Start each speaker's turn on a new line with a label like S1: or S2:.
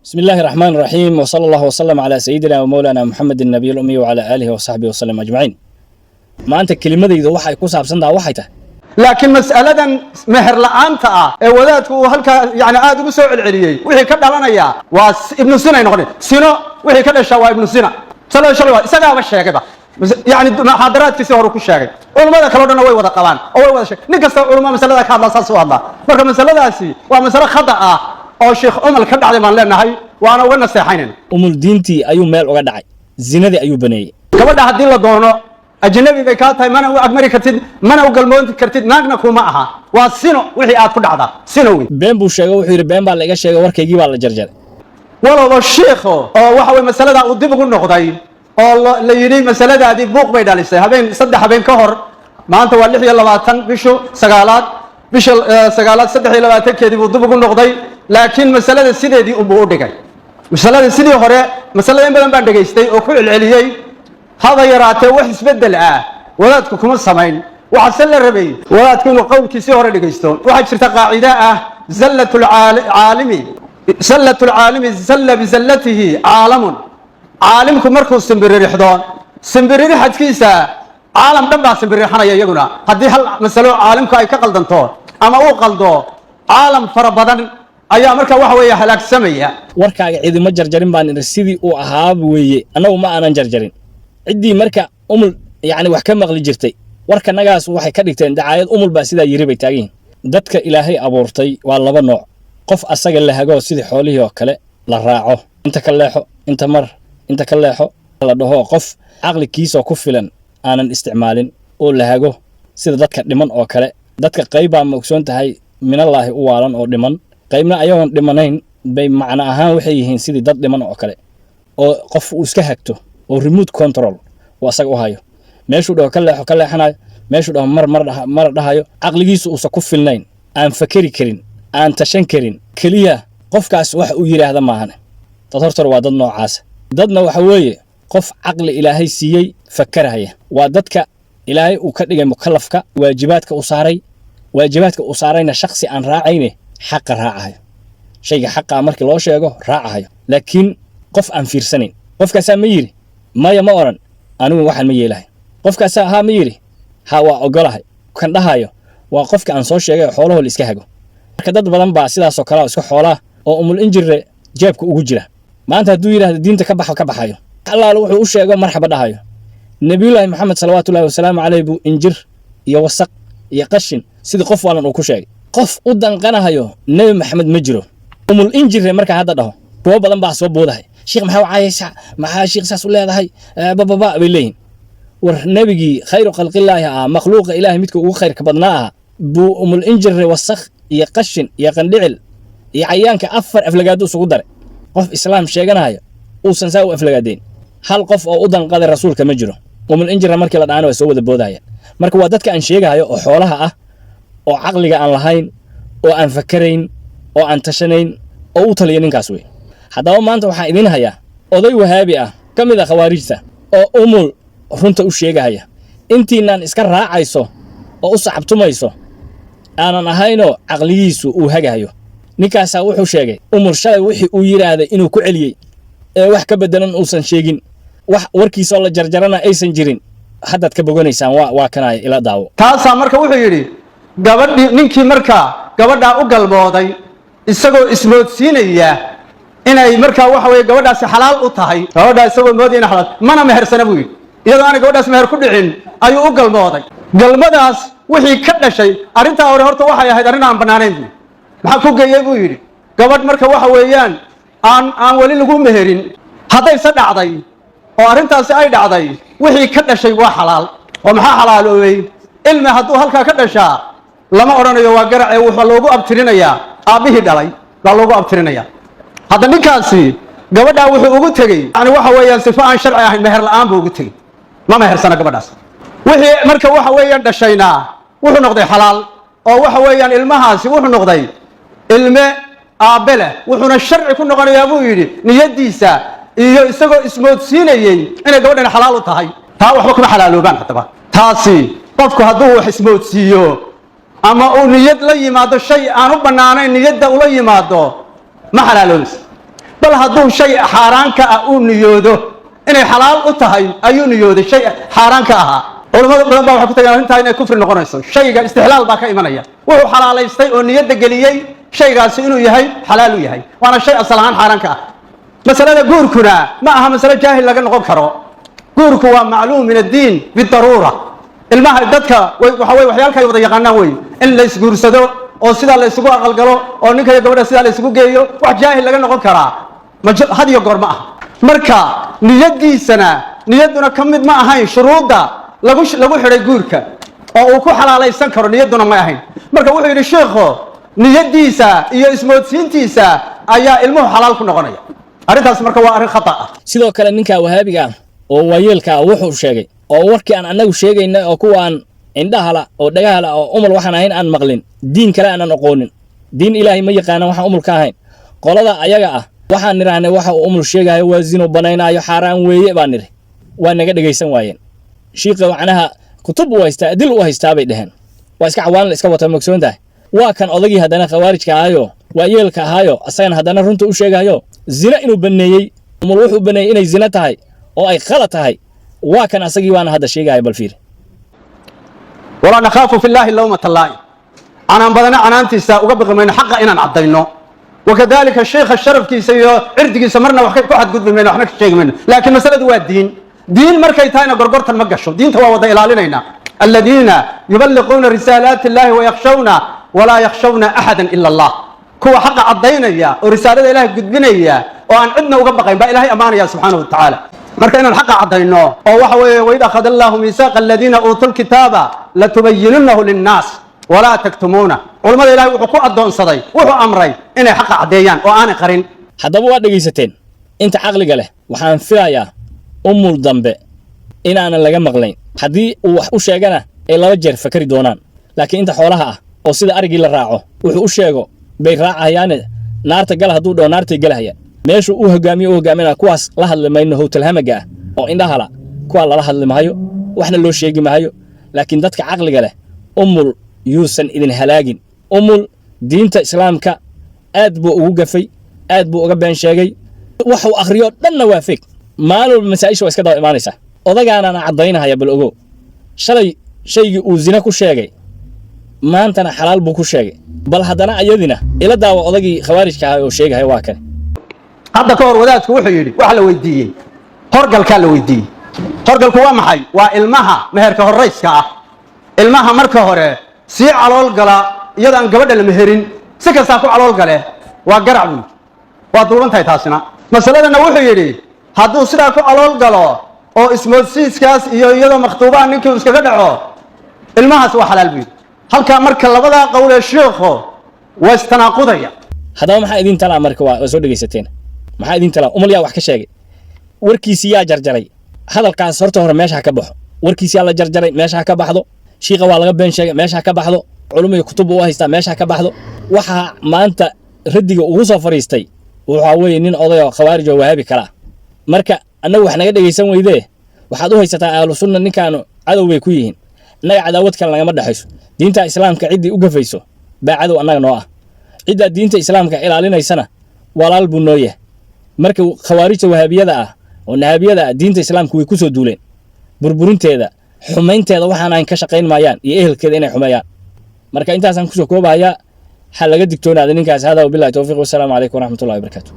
S1: بسم الله الرحمن الرحيم وصلى الله وسلم على سيدنا ومولانا محمد النبي الأمي وعلى آله وصحبه وسلم أجمعين. ما أنت كلمة ذي ضوحة يكون صعب وحيته.
S2: لكن مسألة مهر لأنت ولادك وهلك يعني عاد بسوء العليي وحي كذا لنا يا وابن سنة نقول سنة وحي كذا شوا ابن سنة صلى الله عليه وسلم وش كذا يعني محاضرات في سهر وكل شيء علماء كلامنا وين وذا قوان أو وين وذا شيء نقص علماء مسألة هذا صار سؤال الله مركب مسألة هذه ومسألة خطأ أو شيخ كذا على ما لنا هاي وأنا وين نصيحين
S1: دينتي أيو مال وقدعي زنا ذي أيو بني
S2: كمان هدي الله دونه أجنبي بكاتها ما أنا أمريكا تد ما أنا وقلمون كرتد ناقنا كوما معها والسنو وحي كل عذا سنوي
S1: بين بوشيء وحير بين بالله شيء ورك يجيب على جرجر
S2: والله الشيخ أو وحوي مسألة ودي بقول نقطعي الله اللي يريد مسألة هذه بوق بيدالسه هبين صدق هبين كهر ما أنت والله يلا باتن بشو سجالات بش سجالات صدق يلا باتن كذي ودي بقول نقطعي لكن مسألة السيدة دي أبوه مسألة السيدة هراء مسألة ينبغي بعد دقيقتي وكل العليي هذا يراته وحس بدل ولادكم السمين وحسن الربي ولادكم قول كسيور دقيقتون واحد شرط قاعدة زلة العالم زلة العالم زل بزلته عالمكم مركز سنبري حضان سنبري حد كيسا عالم دم سنبري حنا يجونا هذه هل مسألة عالمك أي كقلدنتون أما هو قلدو عالم فربضن أيام مركب وحوي هلاك سمية
S1: وركا إذا ما جرجرين بان السيدي وأهاب وي أنا وما أنا جرجرين عدي مركا يعني وحكم مغلي جرتي وركا نجاس وحي كديتين دعاية باسيدا يريبي تاجين دتك إلهي أبورتي والله بنوع قف أسجل لها جو سيدي حوله وكله للراعه أنت كلاحه أنت مر أنت كلاحه الله ده هو قف عقل كيس وكفلا أنا استعمال قول لها جو سيد دتك دمن وكله دتك قريبا مكسون تهاي من الله أولا أو دمن قيمنا أيون دمنين بمعنى أها وحيهين سيدي دت دمن وكله أو قف وسكهكته أو ريموت كنترول وأساق وهايو ماشو ده كله حنا ماشو ده مر ده هايو عقل جيس وسكوف النين أن فكري كرين أن تشنكرين كليا قف كاس وح ويري هذا ما هنا تطرطر وضدنا عاس ضدنا وحوي قف عقل إلهي سيي فكر هي وضدك إلهي وكذا مكلفك واجباتك أصارين شخصي أن راعينه حق راعه شيء حق أمرك الله شيء راعه لكن قف أن فير سنين قف كاس ميري ما يمورن أنا واحد ميله قف كاس ها ميري هوا أقوله كان ده هايو وقف كان صوش شيء حوله اللي إسكهجو كده بدن باسيدا سكرا إسكو حوله أو الإنجر جابك وجرة ما أنت دويره الدين تكبح هايو الله لو وش شيء مرحبا ده هايو النبي الله محمد صلوات الله وسلام عليه بو إنجر يوثق يقشن سيد قف ولا نوكو شيء قف ودن قنا هايو النبي محمد مجرو الإنجر مركا هذا ده هو بدن باسوا بوده شيخ محاو عايش مع شيخ ساس ولا هذا هاي بابا باللين والنبي خير خلق الله مخلوق إله متك وخير كبدناها بو الإنجر وسخ يقشن يقندعل يعيان كأفر أفلقادو سقدر قف إسلام شيئا هاي وسنساو أفلقادين هل قف أو أذن قال الرسول كمجره الإنجر مركب الآن وسوى البوداية مركب ودتك أن شيئا هاي وحولها أو عقلك أن لهين أو أن فكرين أو أن تشنين أو تلينين كاسوي هذا ما أنت وحايدين هيا أضي وهابئة كم إذا خوارجته أو runta u sheegaya intiinaan iska raacayso oo u saxabtumayso aanan ahayno aqligiisu uu hagayo ninkaas wuxuu sheegay shalay wixii uu yiraahday inuu ku celiyay ee wax ka bedelan uusan sheegin wax warkiisa la jarjarana aysan jirin hadda ka bogonaysaan waa kanay ila daawo
S2: taasa marka wuxuu yiri gabadhii ninkii marka gabadha u galmooday isagoo ismoodsiinaya inay marka waxa way gabadhaasi xalaal u tahay gabadha isagoo moodayna xalaal mana mehersana buu yiri iyadoo aan gabadhaas meher ku dhicin ayuu u galmooday galmadaas wixii ka dhashay arinta hore horta waxay ahayd arin aan banaanayn maxaa ku geeyay buu yiri gabadh marka waxa weeyaan aan wali lagu meherin haday sadacday oo arintaasi ay dhacday wixii ka dhashay waa xalaal oo maxaa xalaaloobay ilma hadduu halka ka dhashaa lama oranayo waa garacay wuxuu loogu abtirinayaa aabihii dhalay baa loogu abtirinayaa hadda ninkaasi gabadha wuxuu ugu tagay yani waxa weeyaan sifo aan sharci ahayn meher la'aan buu ugu tagay ما مهرسنا قبضاس وحي مركب waxa weeyaan dhashayna wuxuu noqday xalaal oo waxa weeyaan ilmahaasi wuxuu noqday ilme aabele wuxuuna sharci ku noqonayaa buu yiri niyadiisa iyo isagoo ismoodsiinayay inay gabadhan xalaal u tahay taa waxba kuma xalaaloobaan hadaba taasi qofku hadduu wax ismoodsiiyo ama uu niyad la yimaado shay aan u banaanayn niyada ula yimaado ma xalaaloobis bal hadduu shay xaaraan ka ah uu niyoodo inay xalaal u tahay ayuu niyooday shay xaaraan ka ahaa culimada badan baa waxay ku tageen arrintaa inay kufri noqonayso shayga istixlaal baa ka imanaya wuxuu xalaalaystay oo niyadda geliyey shaygaasi inuu yahay xalaal u yahay waana shay asal ahaan xaaraan ka ah masalada guurkuna ma aha masalo jaahil laga noqon karo guurku waa macluum min addiin bidaruura ilmaha dadka waxa weye waxyaalka ay wada yaqaanaan wey in la isguursado oo sidaa la isugu aqalgalo oo ninka iyo gabadha sidaa la isugu geeyo wax jaahil laga noqon karaa had iyo goor ma aha marka niyadduna ka mid ma ahayn shuruudda lagu xidhay guurka oo uu ku xalaalaysan karo niyadduna ma ahayn marka wuxuu yidhi sheekho niyaddiisa iyo ismoodsiintiisa ayaa ilmuhu xalaal ku noqonaya arrintaas marka waa arrin khata ah
S1: sidoo kale ninka wahaabiga ah oo waayeelka ah wuxuu sheegay oo warkii aan annagu sheegayna oo kuwaan indhahala oo dhagahala oo umul waxaan ahayn aan maqlin diin kale aanan aqoonin diin ilaahay ma yaqaana waxaan umul ka ahayn qolada ayaga ah waxaan nidhaahnay waxa uu umul sheegayo waa zino banaynaayo xaaraan weeye baan nidhi waa naga dhegaysan waayeen shiiqa macnaha kutub u haystaa adil u haystaa bay dhaheen waa iska cawaan la iska wata mogsoon tahay waa kan odagii haddana khawaarijka ahaayo waa yeelka ahaayo asagana haddana runta u sheegayo zina inuu baneeyey umul wuxuu baneeyey inay zina tahay oo ay khalad tahay waa kan asagii waana hadda sheegaya bal fiir
S2: walaa nakhaafu fi llaahi lawmata laa'im canaan badana canaantiisa uga baqi mayno xaqa inaan caddayno wakadalika sheekha sharafkiisa iyo cirdigiisa marna wax ku xadgudbi mayno waxna ka sheegi mayno laakiin masaladu waa diin markay tahayna gorgortan ma gasho diinta waa wada ilaalinaynaa aladiina yuballiquuna risaalaati illahi wayakhshawna walaa yakhshawna axadan ila allah kuwa xaqa caddaynaya oo risaalada ilahay gudbinaya oo aan cidna uga baqayn baa ilahay ammaanaya subxaanahu watacaala marka inaan xaqa caddayno oo waxa weeye waid akhada allahu miisaaqa aladiina uutuu lkitaaba latubayinunahu linnaas walaa taktumuuna culimmada ilahay wuxuu ku addoonsaday wuxuu amray inay xaqa caddeeyaan oo aanay qarin
S1: haddaba waa dhegaysateen inta caqliga leh waxaan filayaa umul dambe inaanan laga maqlayn haddii uu wax u sheegana ay 2 jeer fakari doonaan laakiin inta xoolaha ah oo sida arigii la raaco wuxuu u sheego bay raacayaane naarta gal hadduu dhaho naartay galahayaan meeshuu u hogaaminaya kuwaas la hadli mayno howtalhamaga ah oo indhahala kuwaa lala hadli mahayo waxna loo sheegi mahayo laakiin dadka caqliga leh umul yuusan idin halaagin umul diinta islaamka aad buu ugu gafay aad buu uga been sheegay waxuu akhriyo dhanna waa feeg maalul masaa'isha waa iska daba imaanaysaa odagaanana caddaynahaya bal ogow shalay shaygii uu zina ku sheegay maantana xalaal buu ku sheegay bal haddana ayadina ila daawa odagii khawaarijka ahaa oo sheegaya waa kane
S2: hadda ka hor wadaadku wuxuu yidhi waxa la weydiiyey horgalkaa la weydiiyey horgalku waa maxay waa ilmaha meherka horrayska ah ilmaha marka hore sii calool gala iyadaan gabadha la meherin si kastaa ku calool gale waa garac buy waa duuban tahay taasina masaladana wuxuu yidhi hadduu sidaa ku calool galo oo ismoodsiiskaas iyo iyadoo makhtuubaha ninkii uu iskaga dhaco ilmahaas waa xalaal buy halkaa marka labadaa qowlee sheekho waa istanaaqudaya
S1: haddaba maxaa idin talaa marka waa soo dhegaysateen maxaa idin talaa umul yaa wax ka sheegay warkiisi yaa jarjaray hadalkaas horta hore meesha ha ka baxo warkiisi yaa la jarjaray meesha ha ka baxdo shiiqa waa laga been sheegay meesha ha ka baxdo culumada kutub u haystaa meesha ha ka baxdo waxa maanta radiga ugu soo fariistay waxa weeye nin oday oo khawaarij oo wahaabi kala marka annagu wax naga dhageysan weydee waxaad u haysataa ahlu sunna ninkaanu cadow bay ku yihiin annaga cadaawad kale nagama dhaxayso diinta islaamka ciddii u gafayso baa cadow annaga noo ah ciddaa diinta islaamka ilaalinaysana walaal buu noo yahay marka khawaarijta wahaabiyada ah oo nahaabiyada ah diinta islaamka way ku soo duuleen burburinteeda xumaynteeda waxaan ahayn ka shaqayn maayaan iyo ehelkeeda inay xumeeyaan marka intaasaan kusoo koobahayaa ha laga digtoonaada ninkaas hada wabillahi tawfiiq wassalaamu calaykum waraxmatullahi wabarakaatu